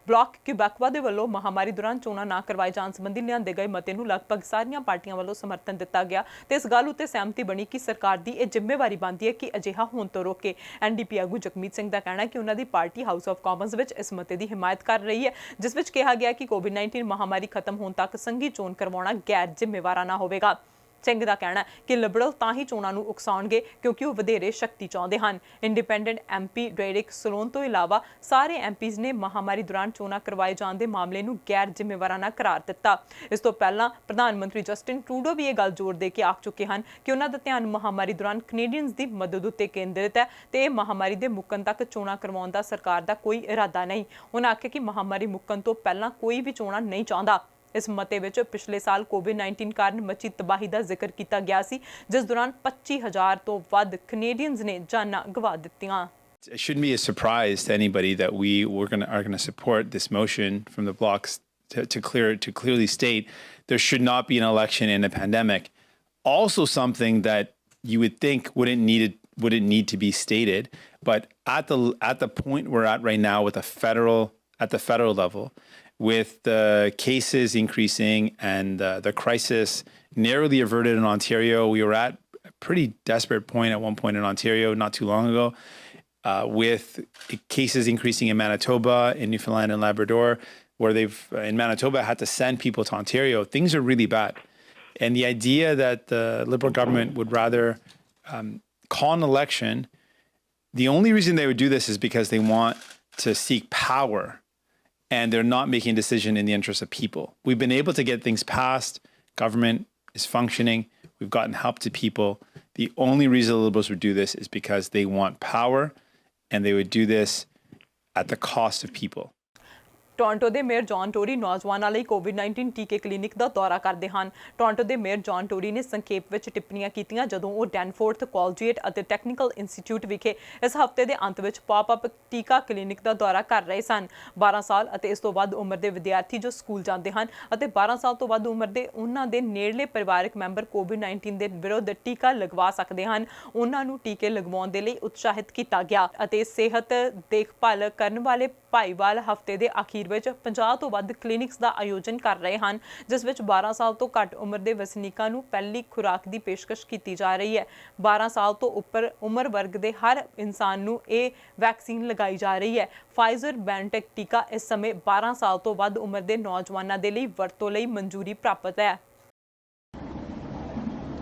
Block ਕਿਊਬੈਕਵਾ ਦੇ ਵੱਲੋਂ ਮਹਾਮਾਰੀ ਦੌਰਾਨ ਚੋਣਾਂ ਨਾ ਕਰਵਾਏ ਜਾਣ ਸੰਬੰਧੀ ਲਿਆਂਦੇ ਗਏ ਮਤੇ ਨੂੰ ਲਗਭਗ ਸਾਰੀਆਂ ਪਾਰਟੀਆਂ ਵੱਲੋਂ ਸਮਰਥਨ ਦਿੱਤਾ ਗਿਆ ਤੇ ਇਸ ਗੱਲ ਉੱਤੇ ਸਹਿਮਤੀ ਬਣੀ ਕਿ ਸਰਕਾਰ ਦੀ ਇਹ ਜ਼ਿੰਮੇਵਾਰੀ ਬਣਦੀ ਹੈ ਕਿ ਅਜਿਹਾ ਹੋਣ ਤੋਂ ਰੋਕੇ। ਐਨਡੀਪੀ ਆਗੂ ਜਗਮੀਤ ਸਿੰਘ ਦਾ ਕਹਿਣਾ ਹੈ ਕਿ ਉਹਨਾਂ ਦੀ ਪਾਰਟੀ ਹਾਊਸ ਆਫ ਕਾਮਨਸ ਵਿੱਚ ਇਸ ਮਤੇ ਦੀ ਹਿਮਾਇਤ ਕਰ ਰਹੀ ਹੈ, ਜਿਸ ਵਿੱਚ ਕਿਹਾ ਗਿਆ ਕਿ ਕੋਵਿਡ-19 ਮਹਾਮਾਰੀ ਖਤਮ ਹੋਣ ਤੱਕ ਸੰਘੀ ਚੋਣ ਕਰਵਾਉਣਾ ਗੈਰ ਜ਼ਿੰਮੇਵਾਰਾਨਾ ਹੋਵੇਗਾ। ਸਿੰਘ ਦਾ ਕਹਿਣਾ ਹੈ ਕਿ ਲਿਬਰਲ ਤਾਂ ਹੀ ਚੋਣਾਂ ਨੂੰ ਉਕਸਾਉਣਗੇ ਕਿਉਂਕਿ ਉਹ ਵਧੇਰੇ ਸ਼ਕਤੀ ਚਾਹੁੰਦੇ ਹਨ। ਇੰਡੀਪੈਂਡੈਂਟ ਐਮਪੀ ਡੈਰਿਕ ਸਲੋਨ ਤੋਂ ਇਲਾਵਾ ਸਾਰੇ ਐਮਪੀਜ਼ ਨੇ ਮਹਾਮਾਰੀ ਦੌਰਾਨ ਚੋਣਾਂ ਕਰਵਾਏ ਜਾਣ ਦੇ ਮਾਮਲੇ ਨੂੰ ਗੈਰ ਜ਼ਿੰਮੇਵਾਰਾਨਾ ਕਰਾਰ ਦਿੱਤਾ। ਇਸ ਤੋਂ ਪਹਿਲਾਂ ਪ੍ਰਧਾਨ ਮੰਤਰੀ ਜਸਟਿਨ ਟਰੂਡੋ ਵੀ ਇਹ ਗੱਲ ਜ਼ੋਰ ਦੇ ਕੇ ਆਖ ਚੁੱਕੇ ਹਨ ਕਿ ਉਹਨਾਂ ਦਾ ਧਿਆਨ ਮਹਾਮਾਰੀ ਦੌਰਾਨ ਕੈਨੇਡੀਅਨਜ਼ ਦੀ ਮਦਦ ਉੱਤੇ ਕੇਂਦਰਿਤ ਹੈ ਤੇ ਇਹ ਮਹਾਮਾਰੀ ਦੇ ਮੁੱਕਣ ਤੱਕ ਚੋਣਾਂ ਕਰਵਾਉਣ ਦਾ ਸਰਕਾਰ ਦਾ ਕੋਈ ਇਰਾਦਾ ਨਹੀਂ। ਉਹਨਾਂ ਆਖਿਆ ਕਿ ਮਹਾਮਾਰੀ ਮੁੱਕਣ ਤੋਂ ਪਹਿਲਾਂ ਕੋਈ ਵੀ ਚੋਣਾਂ ਨਹੀਂ ਚਾਹੁੰਦਾ। इस मते विच पिछले साल कोविड-19 कारण मची तबाही का जिक्र किया गया सी, जिस दौरान 25,000 तो वध कनेडियंस ने जानां गवा दित्तियां। It shouldn't be a surprise to anybody that we are going to support this motion from the blocks to clearly state there should not be an election in a pandemic. Also, something that you would think wouldn't need to be stated, but at the point we're at right now at the federal level, with the cases increasing and the crisis narrowly averted in Ontario. We were at a pretty desperate point at one point in Ontario not too long ago, with cases increasing in Manitoba, in Newfoundland and Labrador, where they've, in Manitoba, had to send people to Ontario. Things are really bad. And the idea that the Liberal government would rather call an election, the only reason they would do this is because they want to seek power. And they're not making a decision in the interest of people. We've been able to get things passed. Government is functioning. We've gotten help to people. The only reason the Liberals would do this is because they want power, and they would do this at the cost of people. Toronto ਦੇ mayor John Tory ਨੌਜਵਾਨਾਂ ਲਈ ਕੋਵਿਡ-19 ਟੀਕੇ clinic ਦਾ ਦੌਰਾ ਕਰਦੇ ਹਨ। Toronto ਦੇ mayor John Tory ਨੇ ਸੰਖੇਪ ਵਿੱਚ ਟਿੱਪਣੀਆਂ ਕੀਤੀਆਂ ਜਦੋਂ ਉਹ ਡੈਨਫੋਰਥ ਕਾਲਜੀਏਟ ਅਤੇ ਟੈਕਨੀਕਲ ਇੰਸਟੀਚਿਊਟ ਵਿਖੇ ਇਸ ਹਫ਼ਤੇ ਦੇ ਅੰਤ ਵਿੱਚ ਪੌਪ-ਅਪ ਟੀਕਾ ਕਲੀਨਿਕ ਦਾ ਦੌਰਾ ਕਰ ਰਹੇ ਸਨ। 12 ਸਾਲ ਅਤੇ ਇਸ ਤੋਂ ਵੱਧ ਉਮਰ ਦੇ ਵਿਦਿਆਰਥੀ ਜੋ ਸਕੂਲ ਜਾਂਦੇ ਹਨ ਅਤੇ 12 ਸਾਲ ਤੋਂ ਵੱਧ ਉਮਰ ਦੇ ਉਹਨਾਂ ਦੇ ਨੇੜਲੇ ਪਰਿਵਾਰਕ ਮੈਂਬਰ ਕੋਵਿਡ-19 ਦੇ ਵਿਰੁੱਧ ਟੀਕਾ ਲਗਵਾ ਸਕਦੇ ਹਨ। ਉਹਨਾਂ ਨੂੰ ਟੀਕੇ ਲਗਵਾਉਣ ਦੇ ਲਈ ਉਤਸ਼ਾਹਿਤ ਕੀਤਾ ਗਿਆ ਅਤੇ ਸਿਹਤ ਦੇਖਭਾਲ ਕਰਨ ਵਾਲੇ ਭਾਈਵਾਲ ਹਫ਼ਤੇ ਦੇ ਅਖੀਰ ਵਿੱਚ 50 ਤੋਂ ਵੱਧ ਕਲੀਨਿਕਸ ਦਾ ਆਯੋਜਨ ਕਰ ਰਹੇ ਹਨ, ਜਿਸ ਵਿੱਚ 12 ਸਾਲ ਤੋਂ ਘੱਟ ਉਮਰ ਦੇ ਵਸਨੀਕਾਂ ਨੂੰ ਪਹਿਲੀ ਖੁਰਾਕ ਦੀ ਪੇਸ਼ਕਸ਼ ਕੀਤੀ ਜਾ ਰਹੀ ਹੈ। 12 ਸਾਲ ਤੋਂ ਉੱਪਰ ਉਮਰ ਵਰਗ ਦੇ ਹਰ ਇਨਸਾਨ ਨੂੰ ਇਹ ਵੈਕਸੀਨ ਲਗਾਈ ਜਾ ਰਹੀ ਹੈ। ਫਾਈਜ਼ਰ ਬਾਇਓਟੈਕ ਟੀਕਾ ਇਸ ਸਮੇਂ 12 ਸਾਲ ਤੋਂ ਵੱਧ ਉਮਰ ਦੇ ਨੌਜਵਾਨਾਂ ਦੇ ਲਈ ਵਰਤੋਂ ਲਈ ਮਨਜ਼ੂਰੀ ਪ੍ਰਾਪਤ ਹੈ।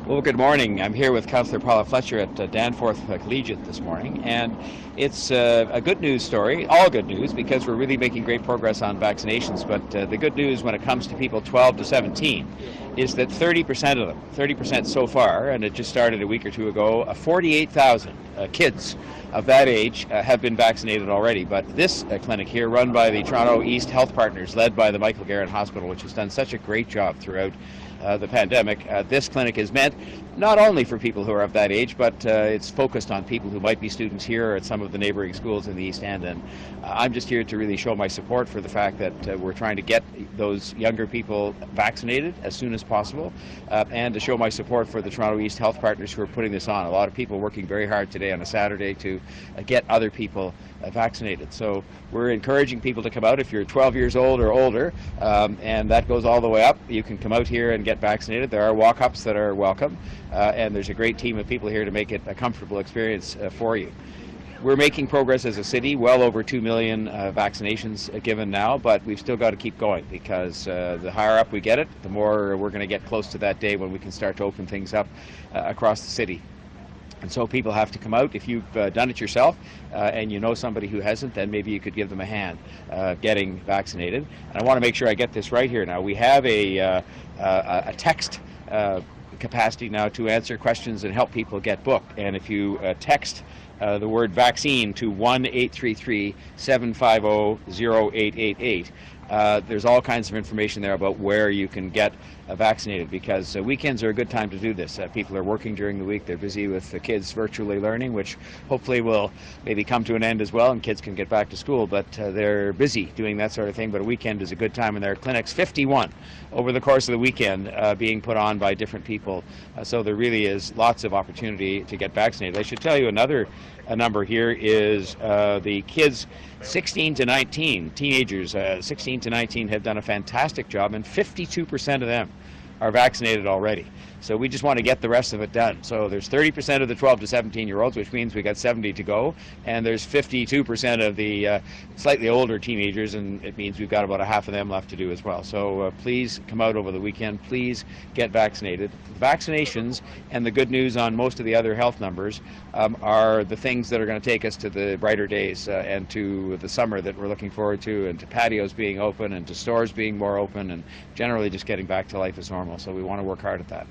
Well, good morning. I'm here with Councillor Paula Fletcher at Danforth Collegiate this morning, and it's a good news story, all good news, because we're really making great progress on vaccinations. But the good news when it comes to people 12 to 17 is that 30% of them, 30% so far, and it just started a week or two ago, 48,000 kids of that age have been vaccinated already. But this clinic here, run by the Toronto East Health Partners, led by the Michael Garrett Hospital, which has done such a great job throughout the pandemic. This clinic is meant not only for people who are of that age, but it's focused on people who might be students here or at some of the neighbouring schools in the East End. And I'm just here to really show my support for the fact that we're trying to get those younger people vaccinated as soon as possible, and to show my support for the Toronto East Health Partners who are putting this on. A lot of people working very hard today on a Saturday to get other people vaccinated. So we're encouraging people to come out if you're 12 years old or older, and that goes all the way up. You can come out here and get vaccinated. There are walk-ups that are welcome, and there's a great team of people here to make it a comfortable experience for you. We're making progress as a city, well over 2 million vaccinations given now, but we've still got to keep going because the higher up we get it, the more we're going to get close to that day when we can start to open things up across the city. And so people have to come out. If you've done it yourself and you know somebody who hasn't, then maybe you could give them a hand getting vaccinated. And I want to make sure I get this right here now. We have a text capacity now to answer questions and help people get booked. And if you text the word vaccine to 1-833-750-0888, there's all kinds of information there about where you can get vaccinated, because weekends are a good time to do this. People are working during the week. They're busy with the kids virtually learning, which hopefully will maybe come to an end as well and kids can get back to school, but they're busy doing that sort of thing. But a weekend is a good time, and there are clinics, 51 over the course of the weekend, being put on by different people. So there really is lots of opportunity to get vaccinated. I should tell you another number here is the kids 16 to 19, teenagers 16 to 19 have done a fantastic job, and 52% of them are vaccinated already. So we just want to get the rest of it done. So there's 30% of the 12 to 17-year-olds, which means we got 70 to go, and there's 52% of the slightly older teenagers, and it means we've got about a half of them left to do as well. So please come out over the weekend. Please get vaccinated. Vaccinations and the good news on most of the other health numbers are the things that are going to take us to the brighter days and to the summer that we're looking forward to, and to patios being open, and to stores being more open, and generally just getting back to life as normal. So we want to work hard at that.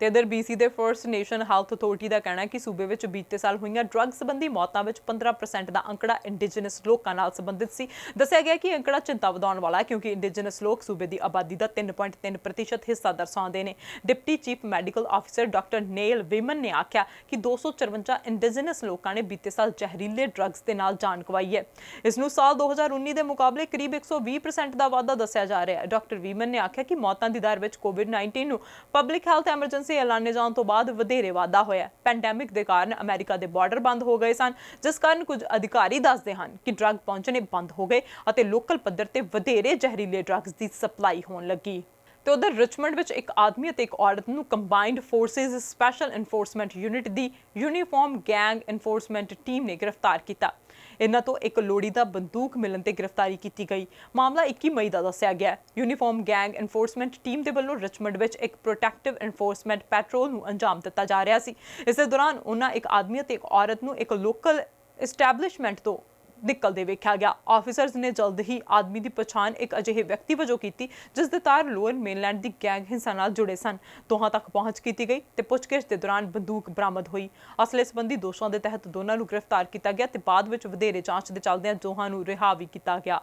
ਤੇ ਇਧਰ BC ਦੇ first nation health authority ਦਾ ਕਹਿਣਾ ਹੈ ਕਿ ਸੂਬੇ ਵਿੱਚ ਬੀਤੇ ਸਾਲ ਹੋਈਆਂ ਡਰੱਗ ਸੰਬੰਧੀ ਮੌਤਾਂ ਵਿੱਚ 15% ਦਾ ਅੰਕੜਾ ਇੰਡੀਜਨਸ ਲੋਕਾਂ ਨਾਲ ਸੰਬੰਧਿਤ ਸੀ। ਦੱਸਿਆ ਗਿਆ ਕਿ ਅੰਕੜਾ ਚਿੰਤਾ ਵਧਾਉਣ ਵਾਲਾ ਹੈ ਕਿਉਂਕਿ ਇੰਡੀਜਨਸ ਲੋਕ ਸੂਬੇ ਦੀ ਆਬਾਦੀ ਦਾ 3.3% ਹਿੱਸਾ ਦਰਸਾਉਂਦੇ ਨੇ। Deputy chief medical officer doctor nail women ਨੇ ਆਖਿਆ ਕਿ 254 ਇੰਡੀਜਨਸ ਲੋਕਾਂ ਨੇ ਬੀਤੇ ਸਾਲ ਜ਼ਹਿਰੀਲੇ ਡਰੱਗਸ ਦੇ ਨਾਲ ਜਾਨ ਗਵਾਈ ਹੈ। ਇਸ ਨੂੰ ਸਾਲ 2019 ਦੇ ਮੁਕਾਬਲੇ ਕਰੀਬ 120% ਦਾ ਵਾਧਾ ਦੱਸਿਆ ਜਾ ਰਿਹਾ ਹੈ। ਡਾਕਟਰ ਵਿਮਨ ਨੇ ਆਖਿਆ ਕਿ ਮੌਤਾਂ ਦੀ ਦਰ ਵਿੱਚ ਕੋਵਿਡ-19 ਨੂੰ ਪਬਲਿਕ ਹੈਲਥ ਐਮਰਜੈਂਸੀ ਐਲਾਨੇ ਜਾਣ ਤੋਂ ਬਾਅਦ ਵਧੇਰੇ ਵਾਧਾ ਹੋਇਆ। ਪੈਂਡੈਮਿਕ ਦੇ ਕਾਰਨ ਅਮਰੀਕਾ ਦੇ ਬਾਰਡਰ ਬੰਦ ਹੋ ਗਏ ਸਨ, ਜਿਸ ਕਾਰਨ ਕੁਝ ਅਧਿਕਾਰੀ ਦੱਸਦੇ ਹਨ ਕਿ ਡਰੱਗ ਪਹੁੰਚਣੇ ਬੰਦ ਹੋ ਗਏ ਅਤੇ ਲੋਕਲ ਪੱਧਰ ਤੇ ਵਧੇਰੇ ਜ਼ਹਿਰੀਲੇ ਡਰੱਗਸ ਦੀ ਸਪਲਾਈ ਹੋਣ ਲੱਗੀ। ਤੇ ਉਧਰ ਰਿਚਮੰਡ ਵਿੱਚ ਇੱਕ ਆਦਮੀ ਅਤੇ ਇੱਕ ਔਰਤ ਨੂੰ combined forces special enforcement unit ਦੀ ਯੂਨੀਫਾਰਮ ਗੈਂਗ ਐਨਫੋਰਸਮੈਂਟ ਟੀਮ ਨੇ ਗ੍ਰਿਫਤਾਰ ਕੀਤਾ। ਇਹਨਾਂ ਤੋਂ ਇੱਕ ਲੋੜੀਂਦਾ ਬੰਦੂਕ ਮਿਲਣ ਤੇ ਗ੍ਰਿਫਤਾਰੀ ਕੀਤੀ ਗਈ। ਮਾਮਲਾ 21 ਮਈ ਦਾ ਦੱਸਿਆ ਗਿਆ। ਯੂਨੀਫਾਰਮ ਗੈਂਗ ਐਨਫੋਰਸਮੈਂਟ ਟੀਮ ਦੇ ਵੱਲੋਂ ਰਿਚਮੰਡ ਵਿੱਚ ਇੱਕ ਪ੍ਰੋਟੈਕਟਿਵ ਐਨਫੋਰਸਮੈਂਟ ਪੈਟਰੋਲ ਨੂੰ ਅੰਜਾਮ ਦਿੱਤਾ ਜਾ ਰਿਹਾ ਸੀ। ਇਸ ਦੇ ਦੌਰਾਨ ਉਹਨਾਂ ਇੱਕ ਆਦਮੀ ਅਤੇ ਇੱਕ ਔਰਤ ਨੂੰ ਇੱਕ ਲੋਕਲ ਐਸਟੈਬਲਿਸ਼ਮੈਂਟ ਤੋਂ ਨਿਕਲਦੇ ਵੇਖਿਆ ਗਿਆ। ਆਫੀਸਰਸ ਨੇ ਜਲਦ ਹੀ ਆਦਮੀ ਦੀ ਪਛਾਣ ਇੱਕ ਅਜਿਹੇ ਵਿਅਕਤੀ ਵਜੋਂ ਕੀਤੀ ਜਿਸ ਦੇ ਤਾਰ ਲੋਅਰ ਮੇਨਲੈਂਡ ਦੀ ਗੈਂਗ ਹਿੰਸਾ ਨਾਲ ਜੁੜੇ ਸਨ। ਦੋਹਾਂ ਤੱਕ ਪਹੁੰਚ ਕੀਤੀ ਗਈ ਤੇ ਪੁੱਛਗਿੱਛ ਦੇ ਦੌਰਾਨ ਬੰਦੂਕ ਬਰਾਮਦ ਹੋਈ। ਅਸਲੇ ਸੰਬੰਧੀ ਦੋਸ਼ਾਂ ਦੇ ਤਹਿਤ ਦੋਨਾਂ ਨੂੰ ਗ੍ਰਿਫਤਾਰ ਕੀਤਾ ਗਿਆ ਤੇ ਬਾਅਦ ਵਿੱਚ ਵਧੇਰੇ ਜਾਂਚ ਦੇ ਚੱਲਦਿਆਂ ਦੋਹਾਂ ਨੂੰ ਰਿਹਾ ਵੀ ਕੀਤਾ ਗਿਆ।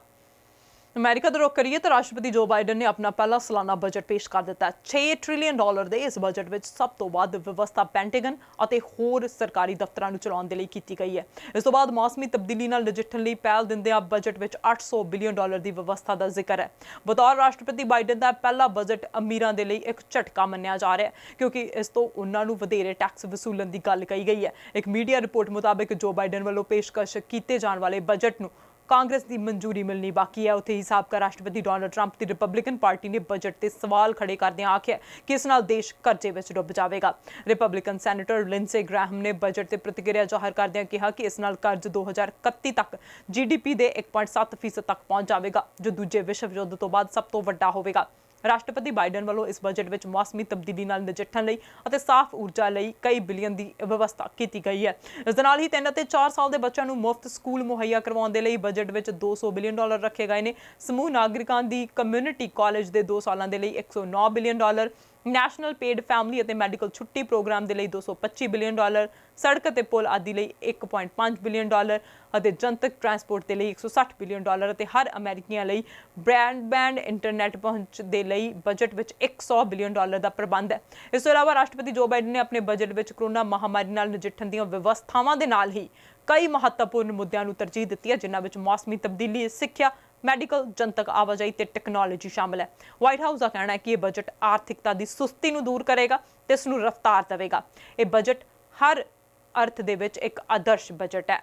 ਅਮਰੀਕਾ ਦਾ ਰੁਖ ਕਰੀਏ ਤਾਂ ਰਾਸ਼ਟਰਪਤੀ ਜੋ ਬਾਈਡਨ ਨੇ ਆਪਣਾ ਪਹਿਲਾ ਸਾਲਾਨਾ ਬਜਟ ਪੇਸ਼ ਕਰ ਦਿੱਤਾ। $6 ਟ੍ਰਿਲੀਅਨ ਦੇ ਇਸ ਬਜਟ ਵਿੱਚ ਸਭ ਤੋਂ ਵੱਧ ਵਿਵਸਥਾ ਪੈਂਟਾਗਨ ਅਤੇ ਹੋਰ ਸਰਕਾਰੀ ਦਫ਼ਤਰਾਂ ਨੂੰ ਚਲਾਉਣ ਦੇ ਲਈ ਕੀਤੀ ਗਈ ਹੈ। ਇਸ ਤੋਂ ਬਾਅਦ ਮੌਸਮੀ ਤਬਦੀਲੀ ਨਾਲ ਨਜਿੱਠਣ ਲਈ ਪਹਿਲ ਦਿੰਦਿਆਂ ਬਜਟ ਵਿੱਚ $800 ਬਿਲੀਅਨ ਦੀ ਵਿਵਸਥਾ ਦਾ ਜ਼ਿਕਰ ਹੈ। ਬਤੌਰ ਰਾਸ਼ਟਰਪਤੀ ਬਾਈਡਨ ਦਾ ਪਹਿਲਾ ਬਜਟ ਅਮੀਰਾਂ ਦੇ ਲਈ ਇੱਕ ਝਟਕਾ ਮੰਨਿਆ ਜਾ ਰਿਹਾ ਹੈ ਕਿਉਂਕਿ ਇਸ ਤੋਂ ਉਹਨਾਂ ਨੂੰ ਵਧੇਰੇ ਟੈਕਸ ਵਸੂਲਣ ਦੀ ਗੱਲ ਕਹੀ ਗਈ ਹੈ। ਇੱਕ ਮੀਡੀਆ ਰਿਪੋਰਟ ਮੁਤਾਬਕ ਜੋ ਬਾਈਡਨ ਵੱਲੋਂ ਪੇਸ਼ਕਸ਼ ਕੀਤੇ ਜਾਣ ਵਾਲੇ ਬਜਟ ਨੂੰ ਕਾਂਗਰਸ ਦੀ ਮਨਜ਼ੂਰੀ ਮਿਲਣੀ ਬਾਕੀ ਹੈ। ਉੱਥੇ ਹੀ ਸਾਬਕਾ ਰਾਸ਼ਟਰਪਤੀ ਡੋਨਲਡ ਟਰੰਪ ਦੀ ਰਿਪਬਲਿਕਨ ਪਾਰਟੀ ਨੇ ਬਜਟ ਤੇ ਸਵਾਲ ਖੜੇ ਕਰਦਿਆਂ ਆਖਿਆ ਕਿ ਇਸ ਨਾਲ ਦੇਸ਼ ਕਰਜ਼ੇ ਵਿੱਚ ਡੁੱਬ ਜਾਵੇਗਾ। ਰਿਪਬਲਿਕਨ ਸੈਨੇਟਰ ਲਿੰਡਸੇ ਗ੍ਰੈਹਮ ਨੇ ਬਜਟ ਤੇ ਪ੍ਰਤੀਕਿਰਿਆ ਜ਼ਾਹਰ ਕਰਦਿਆਂ ਕਿਹਾ ਕਿ ਇਸ ਨਾਲ ਕਰਜ਼ 2031 ਤੱਕ GDP ਦੇ 1.7% ਤੱਕ ਪਹੁੰਚ ਜਾਵੇਗਾ, ਜੋ ਦੂਜੇ ਵਿਸ਼ਵ ਯੁੱਧ ਤੋਂ ਬਾਅਦ ਸਭ ਤੋਂ ਵੱਡਾ ਹੋਵੇਗਾ। ਰਾਸ਼ਟਰਪਤੀ ਬਾਈਡਨ ਵੱਲੋਂ ਇਸ ਬਜਟ ਵਿੱਚ ਮੌਸਮੀ ਤਬਦੀਲੀ ਨਾਲ ਨਜਿੱਠਣ ਲਈ ਅਤੇ ਸਾਫ਼ ਊਰਜਾ ਲਈ ਕਈ ਬਿਲੀਅਨ ਦੀ ਵਿਵਸਥਾ ਕੀਤੀ ਗਈ ਹੈ। ਇਸ ਦੇ ਨਾਲ ਹੀ 3 ਅਤੇ 4 ਸਾਲ ਦੇ ਬੱਚਿਆਂ ਨੂੰ ਮੁਫਤ ਸਕੂਲ ਮੁਹੱਈਆ ਕਰਵਾਉਣ ਦੇ ਲਈ ਬਜਟ ਵਿੱਚ $200 ਬਿਲੀਅਨ ਰੱਖੇ ਗਏ ਨੇ। ਸਮੂਹ ਨਾਗਰਿਕਾਂ ਦੀ ਕਮਿਊਨਿਟੀ ਕਾਲਜ ਦੇ 2 ਸਾਲਾਂ ਦੇ ਲਈ $109 ਬਿਲੀਅਨ, ਨੈਸ਼ਨਲ ਪੇਡ ਫੈਮਿਲੀ ਅਤੇ ਮੈਡੀਕਲ ਛੁੱਟੀ ਪ੍ਰੋਗਰਾਮ ਦੇ ਲਈ $225 ਬਿਲੀਅਨ, ਸੜਕ ਅਤੇ ਪੁਲ ਆਦਿ ਲਈ $1.5 ਬਿਲੀਅਨ ਅਤੇ ਜਨਤਕ ਟਰਾਂਸਪੋਰਟ ਦੇ ਲਈ $160 ਬਿਲੀਅਨ ਅਤੇ ਹਰ ਅਮਰੀਕੀਆਂ ਲਈ ਬ੍ਰਾਡਬੈਂਡ ਇੰਟਰਨੈਟ ਪਹੁੰਚ ਦੇ ਲਈ ਬਜਟ ਵਿੱਚ $100 ਬਿਲੀਅਨ ਦਾ ਪ੍ਰਬੰਧ ਹੈ। ਇਸ ਤੋਂ ਇਲਾਵਾ ਰਾਸ਼ਟਰਪਤੀ ਜੋ ਬਾਈਡਨ ਨੇ ਆਪਣੇ ਬਜਟ ਵਿੱਚ ਕੋਰੋਨਾ ਮਹਾਮਾਰੀ ਨਾਲ ਨਜਿੱਠਣ ਦੀਆਂ ਵਿਵਸਥਾਵਾਂ ਦੇ ਨਾਲ ਹੀ ਕਈ ਮਹੱਤਵਪੂਰਨ ਮੁੱਦਿਆਂ ਨੂੰ ਤਰਜੀਹ ਦਿੱਤੀ ਹੈ, ਜਿਨ੍ਹਾਂ ਵਿੱਚ ਮੌਸਮੀ ਤਬਦੀਲੀ, ਸਿੱਖਿਆ, ਮੈਡੀਕਲ, ਜਨਤਕ ਆਵਾਜਾਈ ਤੇ ਟੈਕਨੋਲੋਜੀ ਸ਼ਾਮਲ ਹੈ। ਵਾਈਟ ਹਾਊਸ ਦਾ ਕਹਿਣਾ ਹੈ ਕਿ ਇਹ ਬਜਟ ਆਰਥਿਕਤਾ ਦੀ ਸੁਸਤੀ ਨੂੰ ਦੂਰ ਕਰੇਗਾ ਤੇ ਇਸ ਨੂੰ ਰਫ਼ਤਾਰ ਦੇਵੇਗਾ। ਇਹ ਬਜਟ ਹਰ ਅਰਥ ਦੇ ਵਿੱਚ ਇੱਕ ਆਦਰਸ਼ ਬਜਟ ਹੈ।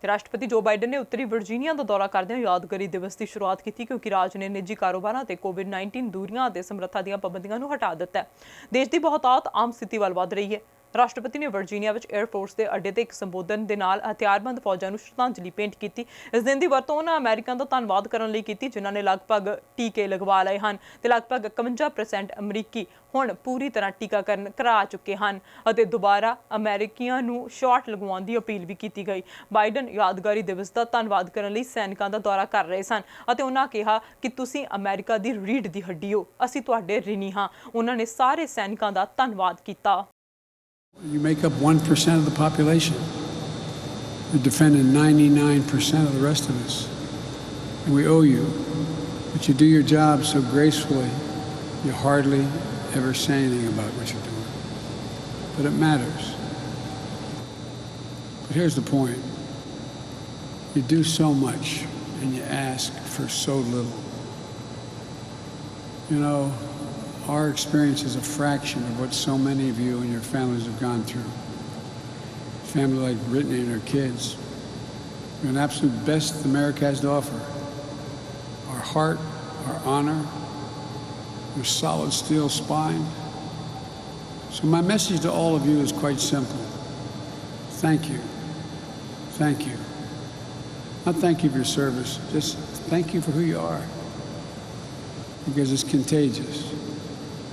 ਰਾਸ਼ਟਰਪਤੀ ਜੋ ਬਾਈਡਨ ਨੇ ਉੱਤਰੀ ਵਰਜੀਨੀਆ ਦਾ ਦੌਰਾ ਕਰਦਿਆਂ ਯਾਦਗਾਰੀ ਦਿਵਸ ਦੀ ਸ਼ੁਰੂਆਤ ਕੀਤੀ ਕਿਉਂਕਿ ਰਾਜ ਨੇ ਨਿੱਜੀ ਕਾਰੋਬਾਰਾਂ ਤੇ ਕੋਵਿਡ-19 ਦੂਰੀਆਂ ਅਤੇ ਸਮਰੱਥਾ ਦੀਆਂ ਪਾਬੰਦੀਆਂ ਨੂੰ ਹਟਾ ਦਿੱਤਾ ਹੈ। ਦੇਸ਼ ਦੀ ਬਹੁਤਾਤ ਆਮ ਸਥਿਤੀ ਵੱਲ ਵਧ ਰਹੀ ਹੈ। ਰਾਸ਼ਟਰਪਤੀ ਨੇ ਵਰਜੀਨੀਆ ਵਿੱਚ 에ਅਰ ਫੋਰਸ ਦੇ ਅੱਡੇ ਤੇ ਇੱਕ ਸੰਬੋਧਨ ਦੇ ਨਾਲ ਹਥਿਆਰਬੰਦ ਫੌਜਾਂ ਨੂੰ ਸ਼ਰਧਾਂਜਲੀ ਭੇਂਟ ਕੀਤੀ। ਇਸ ਦਿਨ ਦੀ ਵਰਤੋਂ ਉਹਨਾਂ ਅਮਰੀਕਨ ਦਾ ਧੰਨਵਾਦ ਕਰਨ ਲਈ ਕੀਤੀ ਜਿਨ੍ਹਾਂ ਨੇ ਲਗਭਗ ਟੀਕੇ ਲਗਵਾ ਲਏ ਹਨ ਤੇ ਲਗਭਗ 51% ਅਮਰੀਕੀ ਹੁਣ ਪੂਰੀ ਤਰ੍ਹਾਂ ਟੀਕਾਕਰਨ ਕਰਾ ਚੁੱਕੇ ਹਨ ਅਤੇ ਦੁਬਾਰਾ ਅਮਰੀਕੀਆਂ ਨੂੰ ਸ਼ਾਟ ਲਗਵਾਉਣ ਦੀ ਅਪੀਲ ਵੀ ਕੀਤੀ ਗਈ। ਬਾਈਡਨ ਯਾਦਗਾਰੀ ਦਿਵਸ ਦਾ ਧੰਨਵਾਦ ਕਰਨ ਲਈ ਸੈਨਿਕਾਂ ਦਾ ਦੌਰਾ ਕਰ ਰਹੇ ਸਨ ਅਤੇ ਉਹਨਾਂ ਕਿਹਾ ਕਿ ਤੁਸੀਂ ਅਮਰੀਕਾ ਦੀ ਰੀੜ੍ਹ ਦੀ ਹੱਡੀ ਹੋ, ਅਸੀਂ ਤੁਹਾਡੇ ਰਿਣੀ ਹਾਂ। ਉਹਨਾਂ ਨੇ ਸਾਰੇ ਸੈਨਿਕਾਂ ਦਾ ਧੰਨਵਾਦ ਕੀਤਾ। You make up 1% of the population. You're defending 99% of the rest of us. And we owe you. But you do your job so gracefully, you hardly ever say anything about what you're doing. But it matters. But here's the point. You do so much and you ask for so little. You know, our experience is a fraction of what so many of you and your families have gone through. A family like Brittany and her kids, you're an absolute best America has to offer. Our heart, our honor, your solid steel spine. So my message to all of you is quite simple. Thank you. Thank you. Not thank you for your service, just thank you for who you are, because it's contagious.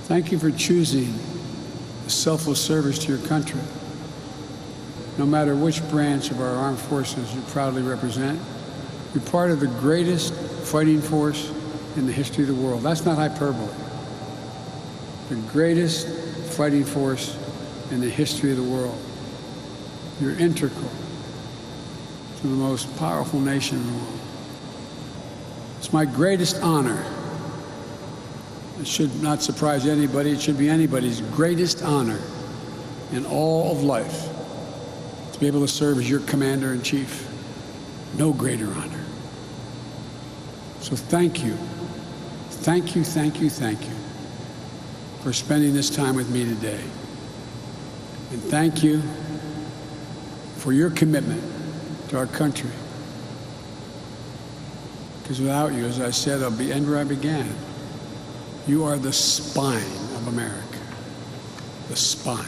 Thank you for choosing a selfless service to your country. No matter which branch of our armed forces you proudly represent, you're part of the greatest fighting force in the history of the world. That's not hyperbole. The greatest fighting force in the history of the world. You're integral to the most powerful nation in the world. It's my greatest honor. It should not surprise anybody. It should be anybody's greatest honor in all of life to be able to serve as your commander-in-chief. No greater honor. So thank you. Thank you, thank you, thank you for spending this time with me today. And thank you for your commitment to our country. Because without you, as I said, I'll be end where I began. You are the spine of America. The spine.